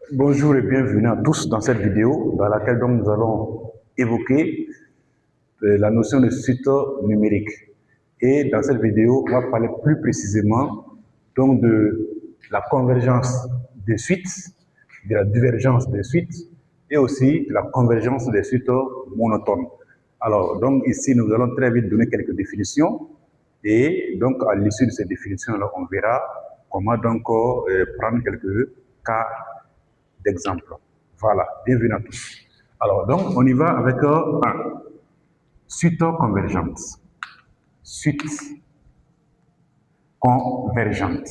Bonjour et bienvenue à tous dans cette vidéo dans laquelle donc nous allons évoquer la notion de suite numérique. Et dans cette vidéo, on va parler plus précisément donc de la convergence des suites, de la divergence des suites et aussi de la convergence des suites monotones. Alors donc ici, nous allons très vite donner quelques définitions et donc à l'issue de ces définitions-là, on verra comment donc prendre quelques cas d'exemple. Voilà, bienvenue à tous. Alors, donc, on y va avec un. Suite convergente. Suite convergente.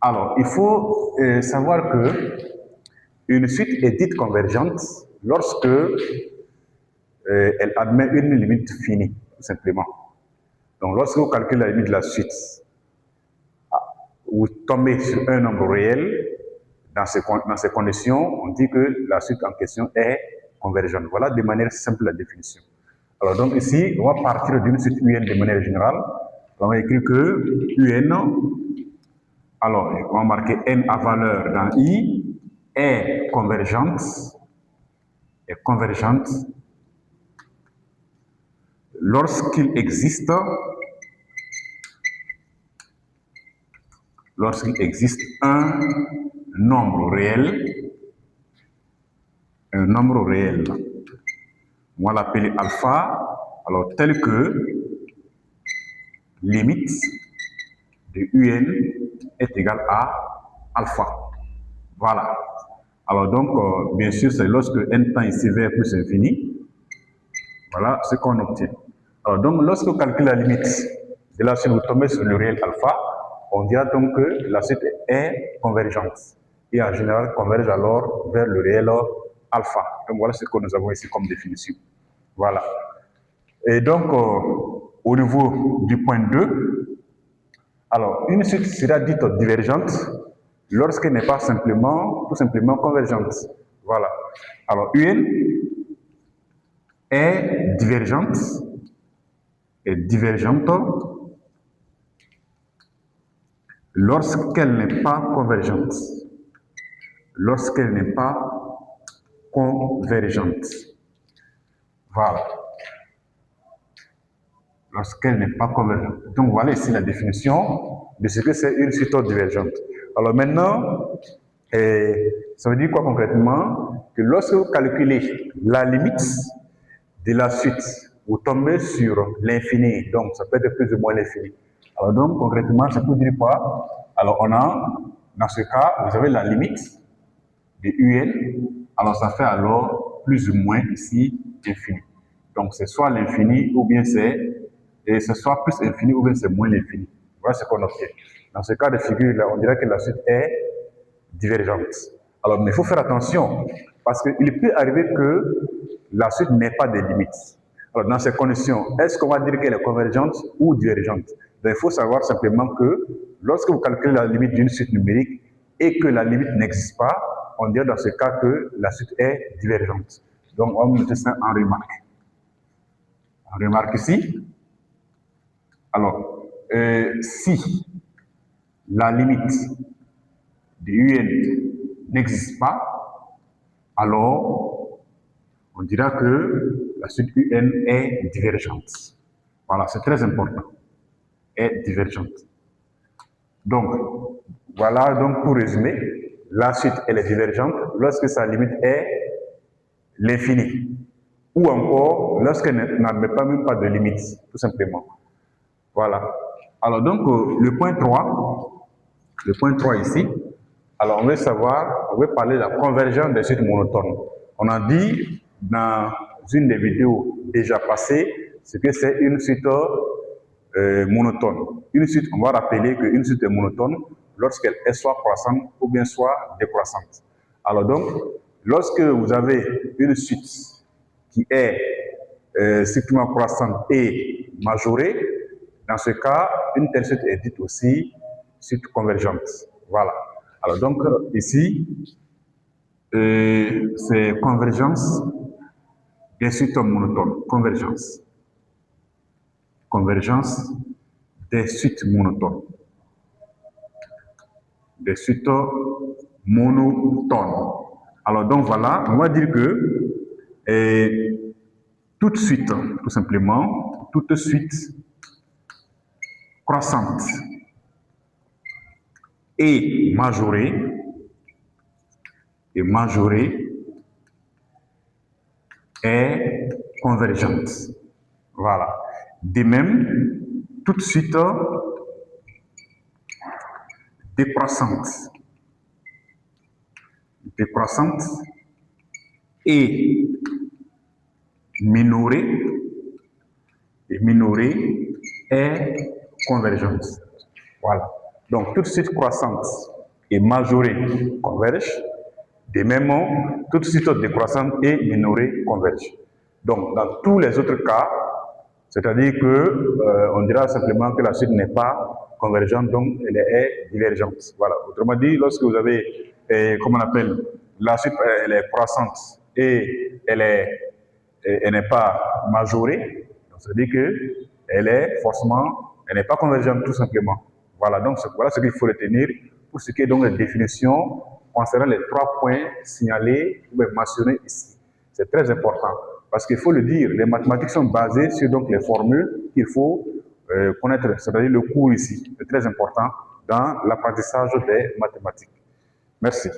Alors, il faut savoir que une suite est dite convergente lorsque elle admet une limite finie, tout simplement. Donc, lorsque vous calculez la limite de la suite, vous tombez sur un nombre réel. Dans ces conditions, on dit que la suite en question est convergente. Voilà de manière simple la définition. Alors donc ici, on va partir d'une suite UN de manière générale. On va écrire que UN, alors on va marquer N à valeur dans I, est convergente lorsqu'il existe un nombre réel, on va l'appeler alpha, alors tel que limite de UN est égale à alpha. Voilà. Alors donc, bien sûr, c'est lorsque n tend ici vers plus infini, voilà ce qu'on obtient. Alors donc, lorsque vous calculez la limite de la suite, vous tombez sur le réel alpha, on dira donc que la suite est convergente. Et en général, converge alors vers le réel alpha. Donc voilà ce que nous avons ici comme définition. Voilà. Et donc, au niveau du point 2, alors, une suite sera dite divergente lorsqu'elle n'est pas tout simplement convergente. Voilà. Alors, UN est divergente lorsqu'elle n'est pas convergente. Voilà. Lorsqu'elle n'est pas convergente. Donc voilà ici la définition de ce que c'est une suite divergente. Alors maintenant, ça veut dire quoi concrètement? Que lorsque vous calculez la limite de la suite, vous tombez sur l'infini, donc ça peut être plus ou moins l'infini. Alors donc concrètement, ça peut dire quoi? Alors on a, dans ce cas, vous avez la limite de UN, alors ça fait alors plus ou moins ici infini. Donc c'est soit l'infini ou bien c'est soit plus infini ou bien c'est moins l'infini. Voilà ce qu'on obtient. Dans ce cas de figure-là, on dirait que la suite est divergente. Alors, mais il faut faire attention, parce qu'il peut arriver que la suite n'ait pas de limites. Alors, dans ces conditions, est-ce qu'on va dire qu'elle est convergente ou divergente? Donc, il faut savoir simplement que lorsque vous calculez la limite d'une suite numérique et que la limite n'existe pas, on dirait dans ce cas que la suite est divergente. Donc, on va mettre ça en remarque. En remarque ici. Alors, si la limite de UN n'existe pas, alors on dira que la suite UN est divergente. Voilà, c'est très important. Est divergente. Donc, voilà donc pour résumer, la suite elle est divergente lorsque sa limite est l'infini. Ou encore lorsqu'elle n'admet pas même pas de limite, tout simplement. Voilà. Alors donc, le point 3 ici, alors on veut parler de la convergence des suites monotones. On a dit dans une des vidéos déjà passées, ce que c'est une suite monotone. Une suite, on va rappeler qu'une suite est monotone lorsqu'elle est soit croissante ou bien soit décroissante. Alors donc, lorsque vous avez une suite qui est strictement croissante et majorée, dans ce cas, une telle suite est dite aussi suite convergente. Voilà. Alors donc, ici, c'est convergence des suites monotones. Convergence des suites monotones. Des suites monotone. Alors donc voilà, on va dire que toute suite, tout simplement, toute suite croissante et majorée est convergente. Voilà. De même, toute suite décroissante et minorée est convergente. Voilà. Donc, toute suite croissante et majorée convergent. De même, toute suite décroissante et minorée convergent. Donc, dans tous les autres cas, c'est-à-dire que on dira simplement que la suite n'est pas convergente, donc elle est divergente. Voilà. Autrement dit, lorsque vous avez, comment on appelle, la suite elle est croissante et elle n'est pas majorée, c'est-à-dire que elle n'est pas convergente tout simplement. Voilà, donc voilà ce qu'il faut retenir pour ce qui est donc la définition concernant les 3 points signalés ou mentionnés ici. C'est très important parce qu'il faut le dire, les mathématiques sont basées sur donc les formules qu'il faut connaître, c'est-à-dire le cours ici. C'est très important dans l'apprentissage des mathématiques. Merci.